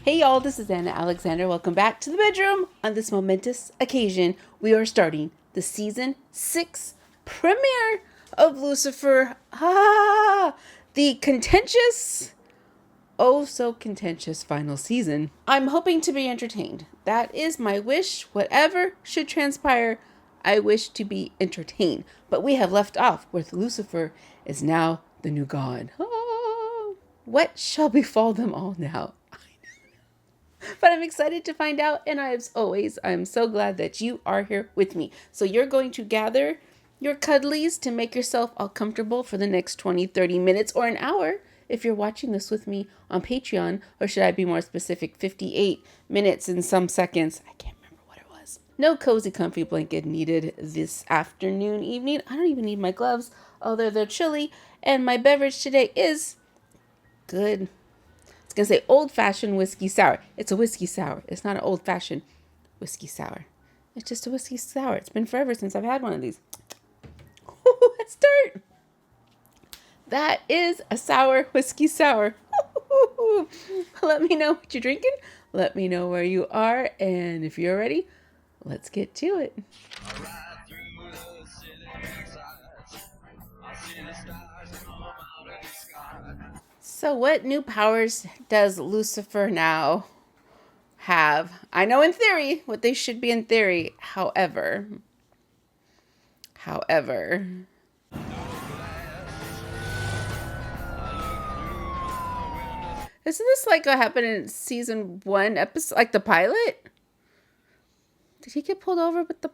Hey y'all, this is Anna Alexander. Welcome back to the bedroom. On this momentous occasion, we are starting the season 6 premiere of Lucifer. The contentious, oh so contentious final season. I'm hoping to be entertained. That is my wish. Whatever should transpire, I wish to be entertained. But we have left off with Lucifer is now the new god. What shall befall them all now? But I'm excited to find out, and as always, I'm so glad that you are here with me. So you're going to gather your cuddlies to make yourself all comfortable for the next 20, 30 minutes or an hour if you're watching this with me on Patreon, or should I be more specific, 58 minutes and some seconds. I can't remember what it was. No cozy, comfy blanket needed this afternoon, evening. I don't even need my gloves, although they're chilly, and my beverage today is good. Gonna say old-fashioned whiskey sour. It's a whiskey sour. It's not an old-fashioned whiskey sour. It's just a whiskey sour. It's been forever since I've had one of these. Let's start. That is a sour whiskey sour. Let me know what you're drinking. Let me know where you are, and if you're ready, let's get to it. So what new powers does Lucifer now have? I know in theory what they should be in theory. However. Isn't this like what happened in season 1 episode, like the pilot? Did he get pulled over with the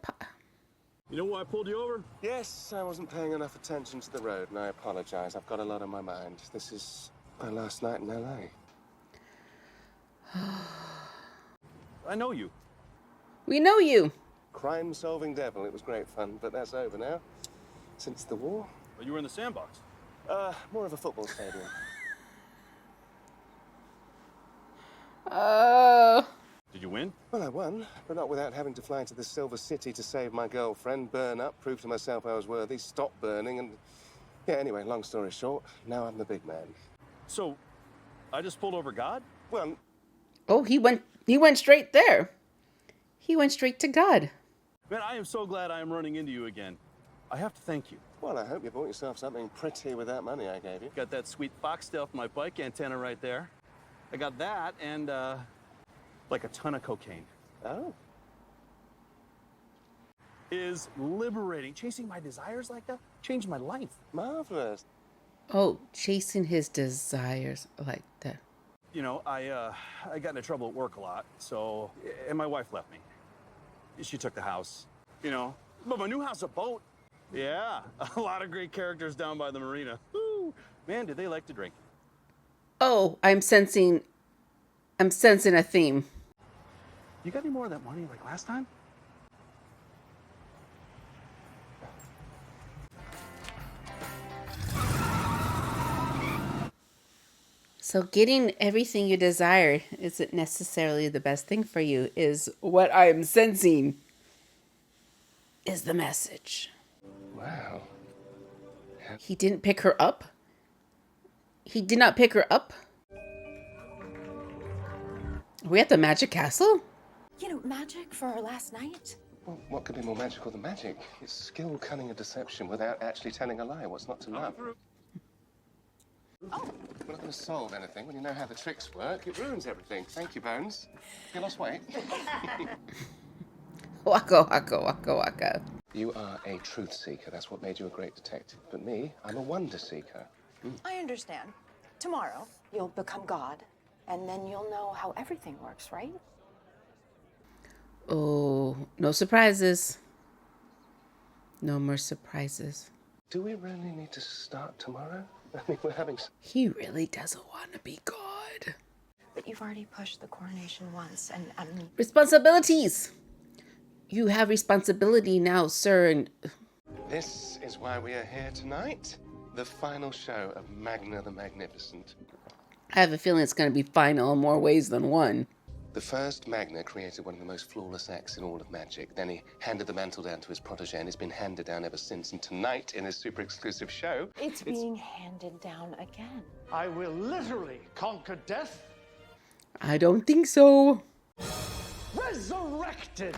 You know why I pulled you over? Yes, I wasn't paying enough attention to the road, and I apologize. I've got a lot on my mind. This is my last night in L.A. I know you. We know you. Crime-solving devil. It was great fun, but that's over now. Since the war. But you were in the sandbox. More of a football stadium. Did you win? Well, I won, but not without having to fly to the Silver City to save my girlfriend, burn up, prove to myself I was worthy, stop burning, and... Yeah, anyway, long story short, now I'm the big man. So, I just pulled over God? Well... Oh, he went straight there. He went straight to God. Man, I am so glad I am running into you again. I have to thank you. Well, I hope you bought yourself something pretty with that money I gave you. Got that sweet Foxtail for my bike antenna right there. I got that and, like a ton of cocaine. Oh. Is liberating. Chasing my desires like that changed my life. Marvelous. Oh, chasing his desires like that. You know, I got into trouble at work a lot, so... And my wife left me. She took the house, you know. But my new house, a boat. Yeah, a lot of great characters down by the marina. Woo. Man, did they like to drink. Oh, I'm sensing a theme. You got any more of that money like last time? So getting everything you desire isn't necessarily the best thing for you, is what I'm sensing is the message. Wow. He didn't pick her up? He did not pick her up? Are we at the magic castle? You know, magic for our last night? Well, what could be more magical than magic? It's skill, cunning, and deception without actually telling a lie. What's not to love? Oh. We're not going to solve anything when you know how the tricks work. It ruins everything. Thank you, Bones. You lost weight? Waka, waka, waka, waka. You are a truth seeker. That's what made you a great detective. But me, I'm a wonder seeker. I understand. Tomorrow, you'll become God, and then you'll know how everything works, right? Oh, no surprises. No more surprises. Do we really need to start tomorrow? I mean, we're having... He really doesn't want to be God. But you've already pushed the coronation once, and Responsibilities! You have responsibility now, sir, and... This is why we are here tonight. The final show of Magna the Magnificent. I have a feeling it's going to be final in more ways than one. The first Magna created one of the most flawless acts in all of magic. Then he handed the mantle down to his protege, and it's been handed down ever since. And tonight, in his super exclusive show... It's being handed down again. I will literally conquer death I don't think so. Resurrected!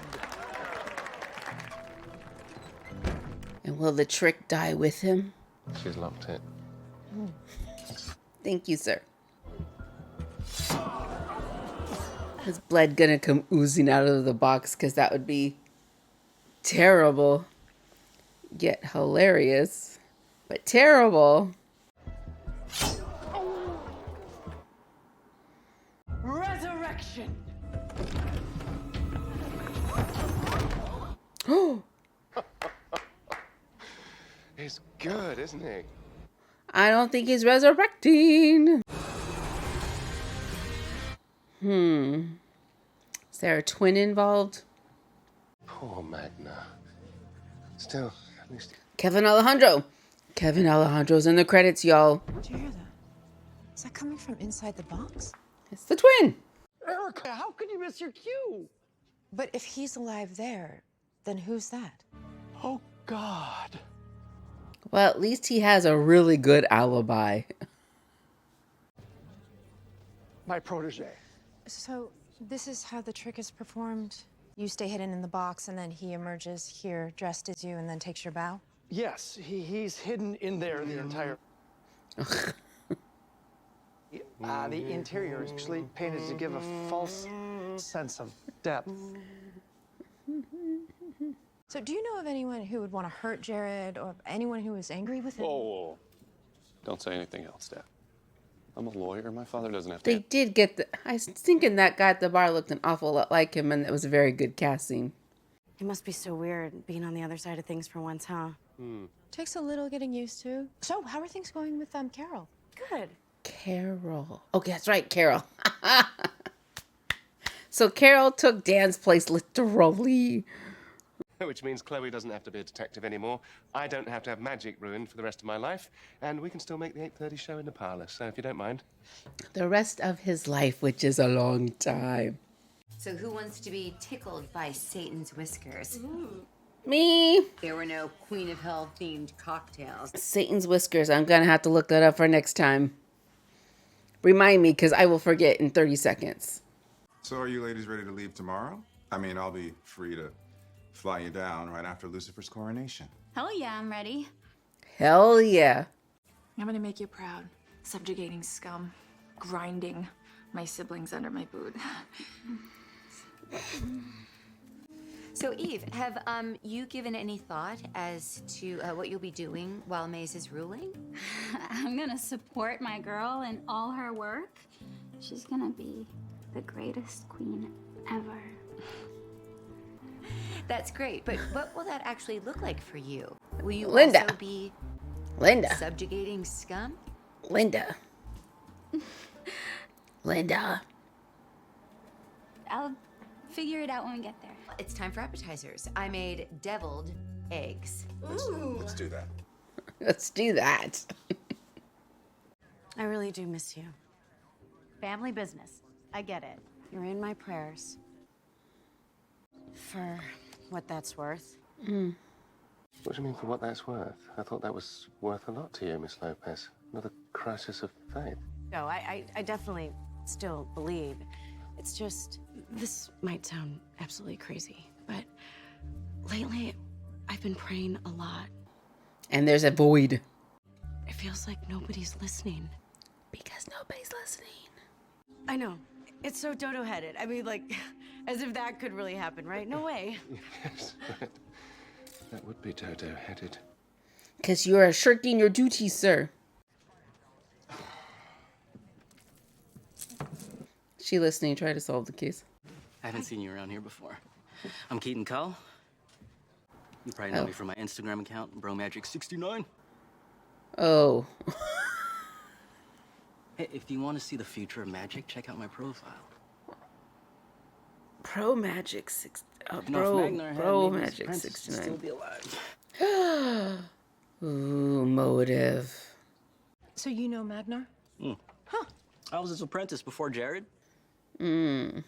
And will the trick die with him? She's locked it. Thank you, sir. Is blood gonna come oozing out of the box? Because that would be terrible. Yet hilarious. But terrible. Resurrection! Oh, He's good, isn't he? I don't think he's resurrecting. Is there a twin involved? Poor Magna. Still, at least... Kevin Alejandro. Kevin Alejandro's in the credits, y'all. Did you hear that? Is that coming from inside the box? It's the twin. Erica, how could you miss your cue? But if he's alive there, then who's that? Oh, God. Well, at least he has a really good alibi. My protege. So, this is how the trick is performed? You stay hidden in the box, and then he emerges here dressed as you and then takes your bow? Yes, he's hidden in there the entire... The interior is actually painted to give a false sense of depth. So do you know of anyone who would want to hurt Jared or anyone who is angry with him? Whoa. Don't say anything else, Dad. I'm a lawyer. My father doesn't have to... They did get the... I was thinking that guy at the bar looked an awful lot like him, and it was a very good casting. It must be so weird being on the other side of things for once, huh? Takes a little getting used to. So how are things going with Carol? Good. Carol. Oh, that's right, Carol. So Carol took Dan's place literally. Which means Chloe doesn't have to be a detective anymore. I don't have to have magic ruined for the rest of my life. And we can still make the 8:30 show in the parlor. So if you don't mind. The rest of his life, which is a long time. So who wants to be tickled by Satan's whiskers? Me. There were no Queen of Hell themed cocktails. Satan's whiskers. I'm going to have to look that up for next time. Remind me, because I will forget in 30 seconds. So are you ladies ready to leave tomorrow? I mean, I'll be free to fly you down right after Lucifer's coronation. Hell yeah, I'm ready. Hell yeah. I'm gonna make you proud. Subjugating scum. Grinding my siblings under my boot. So Eve, have you given any thought as to what you'll be doing while Maze is ruling? I'm gonna support my girl in all her work. She's gonna be the greatest queen ever. That's great, but what will that actually look like for you? Will you Linda. also be Linda. subjugating scum? Linda. Linda. I'll figure it out when we get there. It's time for appetizers. I made deviled eggs. Let's do that. Let's do that. I really do miss you. Family business. I get it. You're in my prayers. For what that's worth. What do you mean for what that's worth? I thought that was worth a lot to you, Miss Lopez. Another crisis of faith. No, I definitely still believe. It's just, this might sound absolutely crazy, but lately I've been praying a lot. And there's a void. It feels like nobody's listening. Because nobody's listening. I know. It's so dodo-headed. I mean, like, as if that could really happen, right? No way. Yes, but that would be dodo-headed. Because you are shirking your duties, sir. She listening, try to solve the case. I haven't seen you around here before. I'm Keaton Cull. You probably know me from my Instagram account, BroMagic69. Oh. Hey, if you want to see the future of magic, check out my profile. Pro Magic 6. You know, if Magnar had Pro maybe his Magic apprentice, he'd 69. still be alive. Ooh, motive. So you know Magnar? Huh. I was his apprentice before Jared. Mm.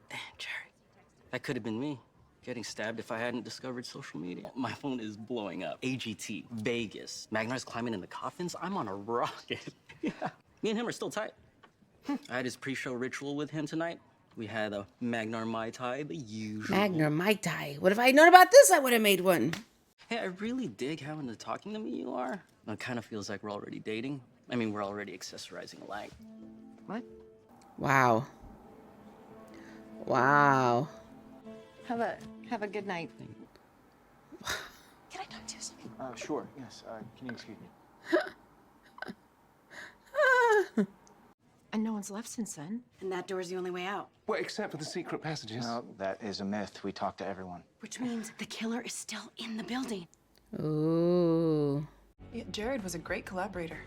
Damn, Jared. That could have been me. Getting stabbed if I hadn't discovered social media. My phone is blowing up. AGT, Vegas. Magnar's climbing in the coffins. I'm on a rocket. Yeah. Me and him are still tight. I had his pre-show ritual with him tonight. We had a Magnar Mai Tai, the usual. Magnar Mai Tai. What if I had known about this? I would have made one. Hey, I really dig how into talking to me you are. It kind of feels like we're already dating. I mean, we're already accessorizing alike. What? Wow. Wow. Have a good night. Can I talk to you? Sure, yes. Can you excuse me? And no one's left since then. And that door's the only way out. Well, except for the secret passages. No, that is a myth. We talked to everyone. Which means the killer is still in the building. Ooh. Yeah, Jared was a great collaborator.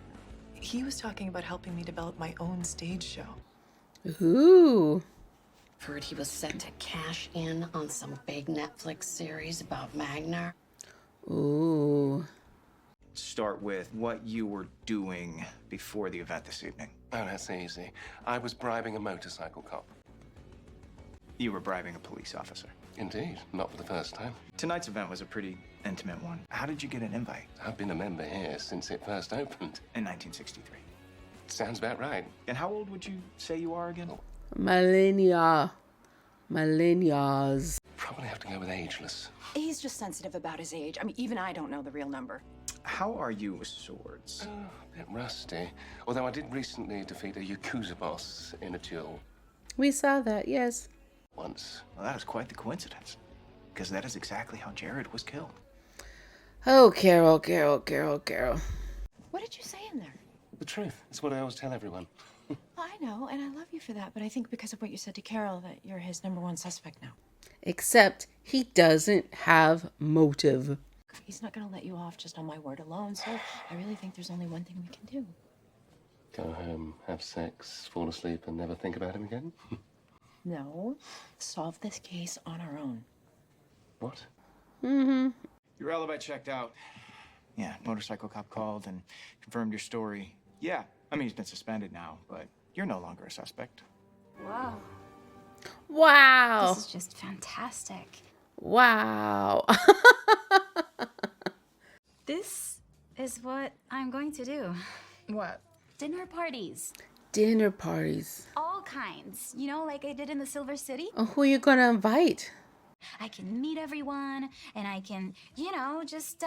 He was talking about helping me develop my own stage show. Ooh. Heard he was set to cash in on some big Netflix series about Magnar. Ooh. Start with what you were doing before the event this evening. Oh, that's easy. I was bribing a motorcycle cop. You were bribing a police officer. Indeed, not for the first time. Tonight's event was a pretty intimate one. How did you get an invite? I've been a member here since it first opened. In 1963. Sounds about right. And how old would you say you are again? Millennials. Probably have to go with ageless. He's just sensitive about his age. I mean, even I don't know the real number. How are you with swords? A bit rusty. Although I did recently defeat a Yakuza boss in a duel. We saw that, yes. Once. Well, that is quite the coincidence. Because that is exactly how Jared was killed. Oh, Carol. What did you say in there? The truth. It's what I always tell everyone. I know, and I love you for that, but I think because of what you said to Carol that you're his #1 suspect now. Except he doesn't have motive. He's not going to let you off just on my word alone, so I really think there's only one thing we can do. Go home, have sex, fall asleep, and never think about him again? No, solve this case on our own. What? Mm-hmm. Your alibi checked out. Yeah, motorcycle cop called and confirmed your story. Yeah, I mean, he's been suspended now, but you're no longer a suspect. Wow. Wow. This is just fantastic. Wow. This is what I'm going to do. What? Dinner parties. Dinner parties. All kinds. You know, like I did in the Silver City. Oh, who are you gonna invite? I can meet everyone and I can, you know, just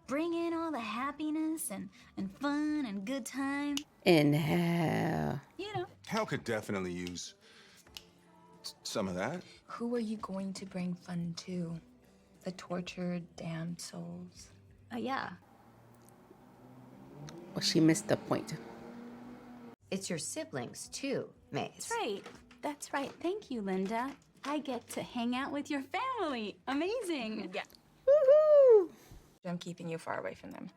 bring in all the happiness and fun and good time. In hell. You know. Hell could definitely use some of that. Who are you going to bring fun to? The tortured, damned souls. Yeah. Well, she missed the point. It's your siblings, too, Maze. That's right. That's right. Thank you, Linda. I get to hang out with your family. Amazing. Yeah. Woohoo! I'm keeping you far away from them.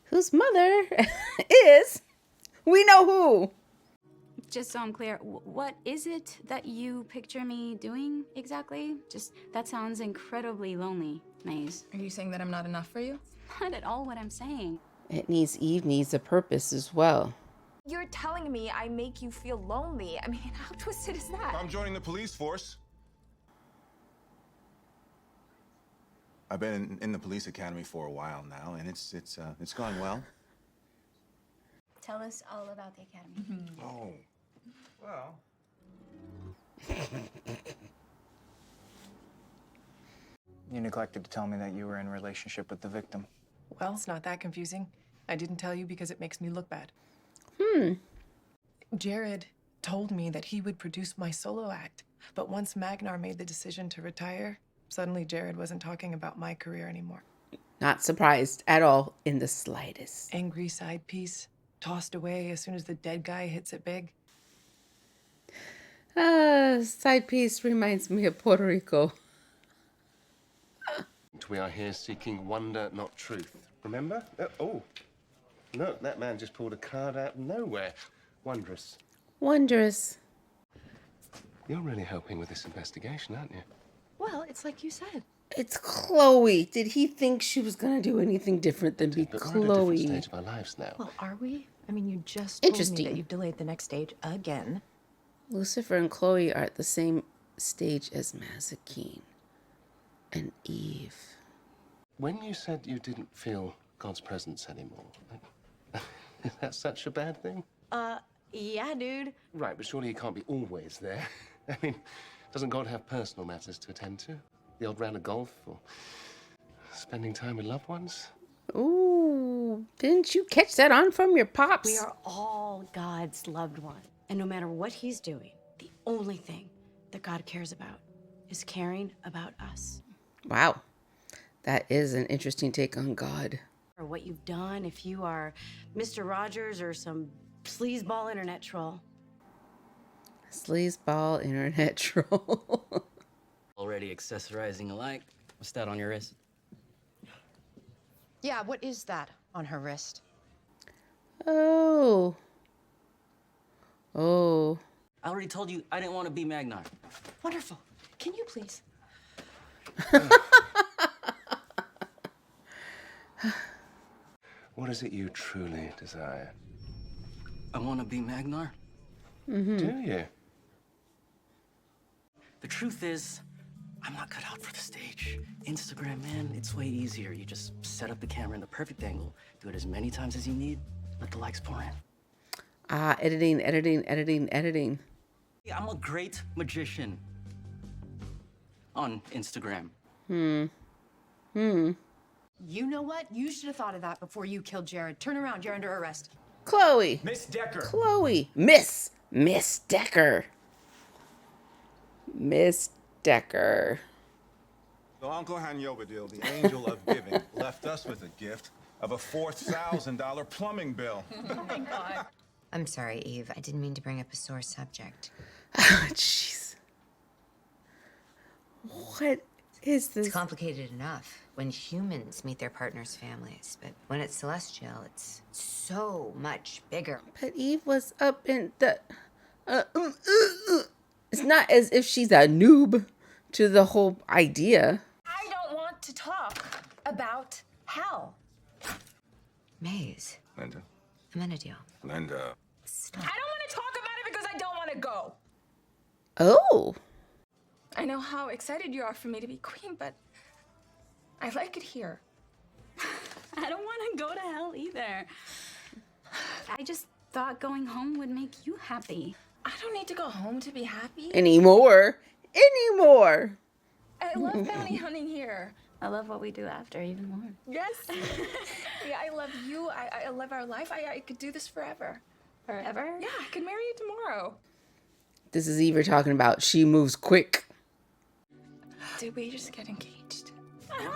Whose mother is? We know who. Just so I'm clear, what is it that you picture me doing exactly? Just, that sounds incredibly lonely, Maze. Are you saying that I'm not enough for you? Not at all what I'm saying. Eve needs a purpose as well. You're telling me I make you feel lonely. I mean, how twisted is that? I'm joining the police force. I've been in the police academy for a while now, and it's going well. Tell us all about the academy. Oh, well. You neglected to tell me that you were in a relationship with the victim. Well, it's not that confusing. I didn't tell you because it makes me look bad. Jared told me that he would produce my solo act, but once Magnar made the decision to retire, suddenly Jared wasn't talking about my career anymore. Not surprised at all in the slightest. Angry side piece, tossed away as soon as the dead guy hits it big. Side piece reminds me of Puerto Rico. We are here seeking wonder, not truth. Remember? Oh. Look, that man just pulled a card out of nowhere. Wondrous. Wondrous. You're really helping with this investigation, aren't you? Well, it's like you said. It's Chloe. Did he think she was gonna do anything different than be But we're at a Chloe? different stage of our lives now. Well, are we? I mean, you just told me Interesting. that you've delayed the next stage again. Lucifer and Chloe are at the same stage as Mazikeen and Eve. When you said you didn't feel God's presence anymore, is that such a bad thing? Yeah, dude. Right, but surely he can't be always there. I mean, doesn't God have personal matters to attend to? The odd round of golf or spending time with loved ones? Ooh, didn't you catch that on from your pops? We are all God's loved one. And no matter what he's doing, the only thing that God cares about is caring about us. Wow. That is an interesting take on God. Or what you've done, if you are Mr. Rogers or some sleazeball internet troll. Sleazeball internet troll. Already accessorizing alike. What's that on your wrist? Yeah, what is that on her wrist? Oh. Oh. I already told you I didn't want to be Magnar. Wonderful. Can you please? What is it you truly desire? I want to be Magnar. Mm-hmm. Do you? The truth is, I'm not cut out for the stage. Instagram, man, it's way easier. You just set up the camera in the perfect angle, do it as many times as you need, let the likes pour in. Ah, editing. Yeah, I'm a great magician on Instagram. You know what? You should have thought of that before you killed Jared. Turn around. You're under arrest. Chloe. Miss Decker. Chloe. Miss Decker. Miss Decker. So Uncle Hanyobadil, the angel of giving, left us with a gift of a $4,000 plumbing bill. Oh my God. I'm sorry, Eve. I didn't mean to bring up a sore subject. Jeez. What is this? It's complicated enough when humans meet their partners' families, but when it's celestial, it's so much bigger. But Eve was up in the... It's not as if she's a noob to the whole idea. I don't want to talk about hell. Maze, Linda. I'm in a deal. Linda. I don't want to talk about it because I don't want to go. Oh. I know how excited you are for me to be queen, but I like it here. I don't want to go to hell either. I just thought going home would make you happy. I don't need to go home to be happy. Anymore. I love bounty hunting here. I love what we do after even more. Yes. Yeah, I love you. I love our life. I could do this forever. Forever? Yeah, I could marry you tomorrow. This is Eve you're talking about. She moves quick. Did we just get engaged? Oh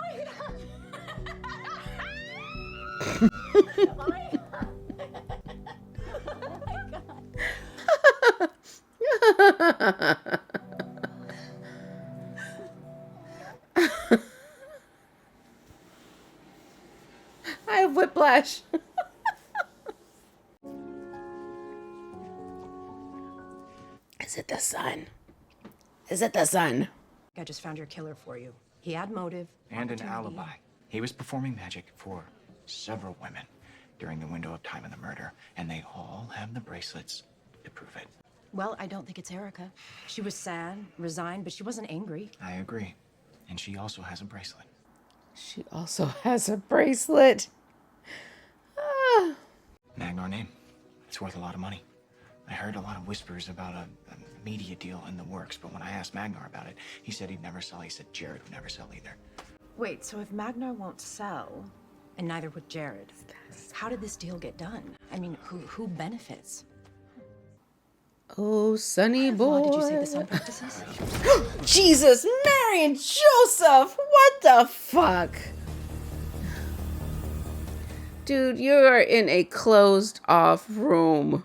my God. I have whiplash. Is it the sun? Is it the sun? I just found your killer for you. He had motive. And an opportunity. alibi. He was performing magic for several women during the window of time of the murder, and they all have the bracelets to prove it. Well, I don't think it's Erica. She was sad, resigned, but she wasn't angry. I agree. And she also has a bracelet. She also has a bracelet. Ah. Magnar name. It's worth a lot of money. I heard a lot of whispers about a media deal in the works, but when I asked Magnar about it, he said he'd never sell. He said Jared would never sell either. Wait, so if Magnar won't sell, and neither would Jared, how did this deal get done? I mean, who benefits? Oh, Sonny boy. Did you say the sun practices? Jesus, Mary and Joseph. What the fuck? Dude, you're in a closed off room.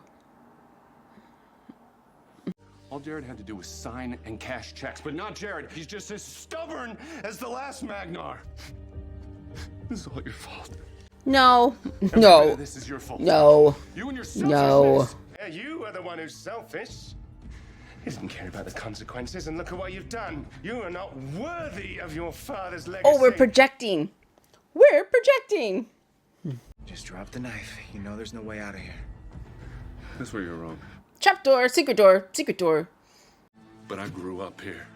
All Jared had to do was sign and cash checks, but not Jared. He's just as stubborn as the last Magnar. This is all your fault. No. Every bit No. of this is your fault. No. You and your No. selfishness. Yeah, you are the one who's selfish. You didn't care about the consequences, and look at what you've done. You are not worthy of your father's legacy. Oh, we're projecting. We're projecting. Just drop the knife. You know there's no way out of here. That's where you're wrong. Trapdoor, secret door, secret door. But I grew up here.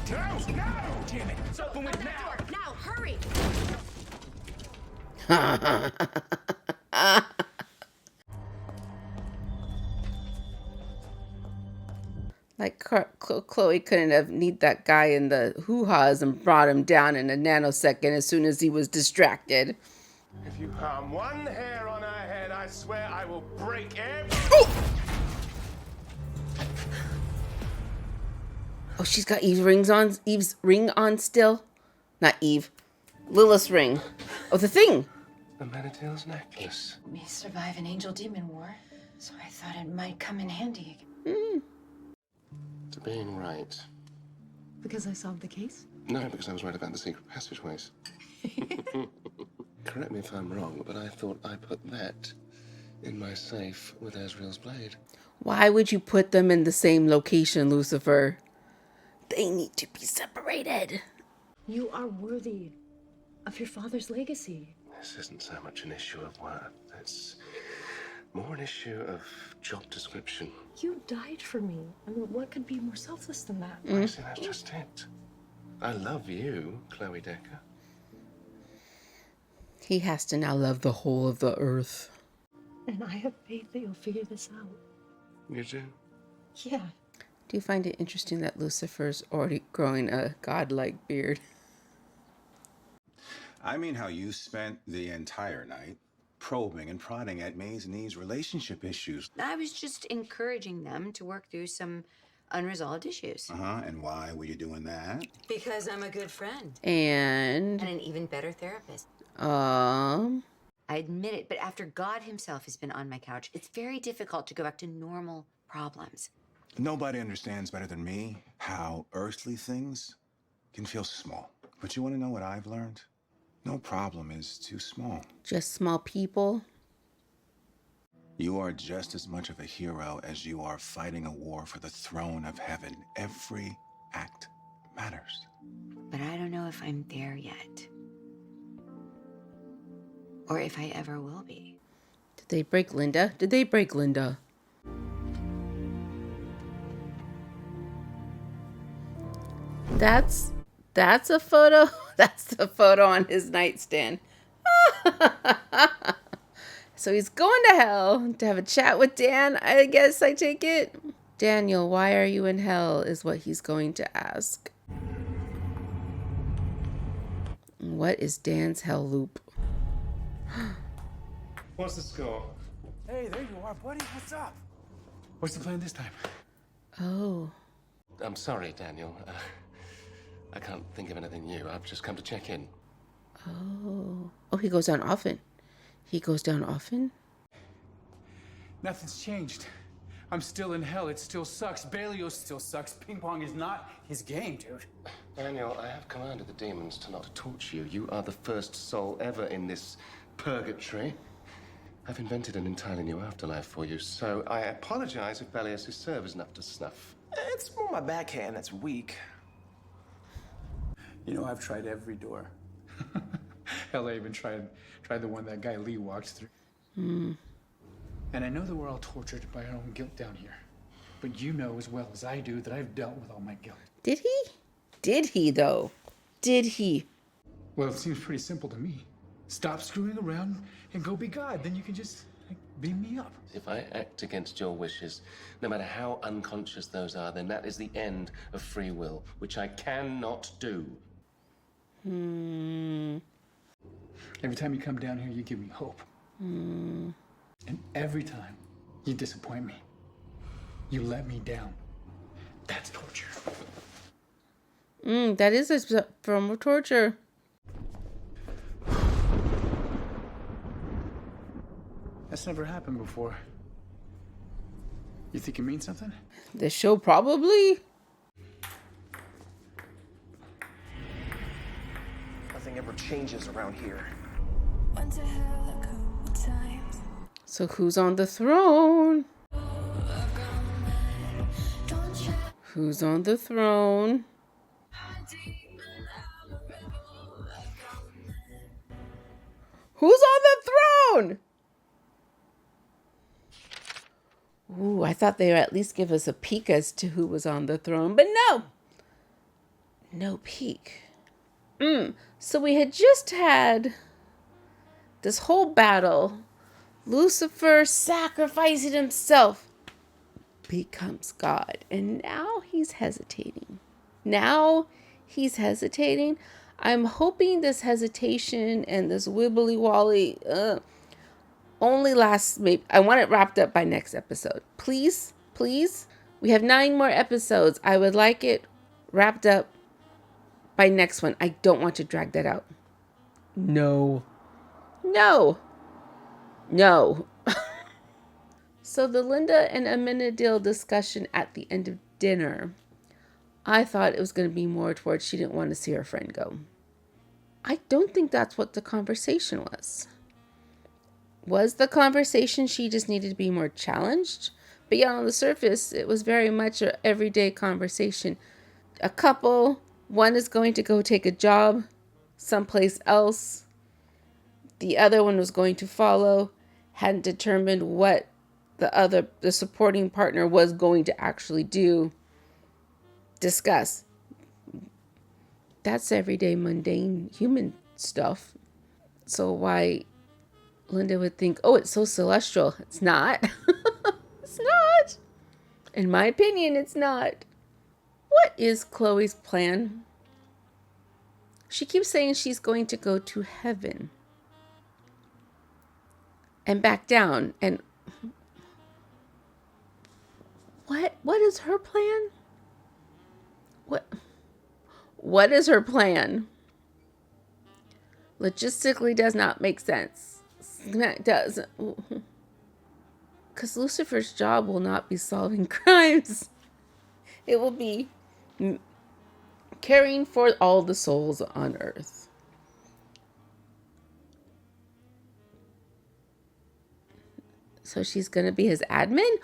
No! Damn it! It's open with now! Now, hurry! Chloe couldn't have kneed that guy in the hoo-ha's and brought him down in a nanosecond as soon as he was distracted. If you harm one hair on her head, I swear I will break every... Oh, she's got Eve's ring on still. Not Eve. Lilith's ring. Oh, the thing. The Manatel's necklace. We survived an angel-demon war, so I thought it might come in handy again. To being right. Because I solved the case? No, because I was right about the secret passageways. Correct me if I'm wrong, but I thought I put that in my safe with Azrael's blade. Why would you put them in the same location, Lucifer? They need to be separated. You are worthy of your father's legacy. This isn't so much an issue of worth. It's more an issue of job description. You died for me. I mean, what could be more selfless than that? I see, that's just it. I love you, Chloe Decker. He has to now love the whole of the earth. And I have faith that you'll figure this out. You do? Yeah. Do you find it interesting that Lucifer's already growing a godlike beard? I mean how you spent the entire night probing and prodding at May's and Eve's relationship issues. I was just encouraging them to work through some unresolved issues. And why were you doing that? Because I'm a good friend. And an even better therapist. I admit it, but after God himself has been on my couch, it's very difficult to go back to normal problems. Nobody understands better than me how earthly things can feel small. But you want to know what I've learned? No problem is too small. Just small people. You are just as much of a hero as you are fighting a war for the throne of heaven. Every act matters. But I don't know if I'm there yet. Or if I ever will be. Did they break Linda? Did they break Linda? That's a photo. That's the photo on his nightstand. So he's going to hell to have a chat with Dan, I guess I take it. Daniel, why are you in hell is what he's going to ask. What is Dan's hell loop? What's the score? Hey, there you are, buddy. What's up? What's the plan this time? Oh. I'm sorry, Daniel. I can't think of anything new. I've just come to check in. Oh. Oh, he goes down often. He goes down often? Nothing's changed. I'm still in hell. It still sucks. Bailey still sucks. Ping pong is not his game, dude. Daniel, I have commanded the demons to not torture you. You are the first soul ever in this purgatory. I've invented an entirely new afterlife for you, so I apologize if Belios' serve is enough to snuff. It's more my backhand that's weak. You know, I've tried every door. Hell, I even tried the one that guy Lee walked through. And I know that we're all tortured by our own guilt down here. But you know as well as I do that I've dealt with all my guilt. Did he? Did he, though? Did he? Well, it seems pretty simple to me. Stop screwing around and go be God. Then you can just beam me up. If I act against your wishes, no matter how unconscious those are, then that is the end of free will, which I cannot do. Every time you come down here, you give me hope. And every time you disappoint me, you let me down. That's torture. That is a form of torture. That's never happened before. You think it means something? The show probably. Nothing ever changes around here. So who's on the throne? Who's on the throne? Who's on the throne? Ooh, I thought they would at least give us a peek as to who was on the throne, but no. No peek. So we had just had this whole battle. Lucifer sacrificing himself becomes God. And now he's hesitating. Now he's hesitating. I'm hoping this hesitation and this wibbly wally only lasts, maybe, I want it wrapped up by next episode. Please, please. We have 9 more episodes. I would like it wrapped up by next one. I don't want to drag that out. No. No. No. So the Linda and Amenadiel discussion at the end of dinner, I thought it was going to be more towards she didn't want to see her friend go. I don't think that's what the conversation was. Was the conversation she just needed to be more challenged? But yeah, on the surface, it was very much an everyday conversation. A couple, one is going to go take a job someplace else. The other one was going to follow, hadn't determined what the supporting partner was going to actually do. Discuss. That's everyday mundane human stuff. So why Linda would think, oh, it's so celestial. It's not. It's not. In my opinion, it's not. What is Chloe's plan? She keeps saying she's going to go to heaven and back down. And what is her plan? What is her plan? Logistically does not make sense. It doesn't. Because Lucifer's job will not be solving crimes. It will be caring for all the souls on earth. So she's going to be his admin?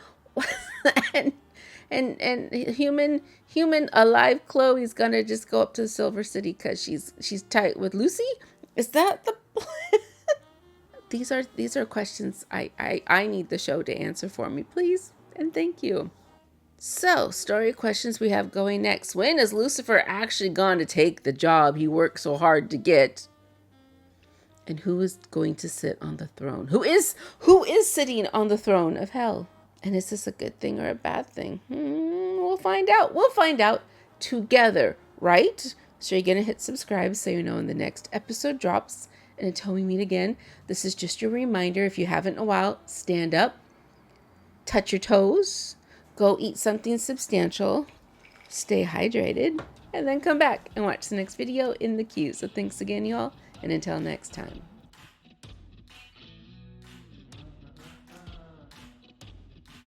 and human alive Chloe's going to just go up to the Silver City because she's tight with Lucy? Is that the These are questions I need the show to answer for me, please. And thank you. So, story questions we have going next. When is Lucifer actually going to take the job he worked so hard to get? And who is going to sit on the throne? Who is sitting on the throne of hell? And is this a good thing or a bad thing? We'll find out. We'll find out together, right? So you're going to hit subscribe so you know when the next episode drops. And until we meet again, this is just your reminder. If you haven't in a while, stand up, touch your toes, go eat something substantial, stay hydrated, and then come back and watch the next video in the queue. So thanks again, y'all. And until next time.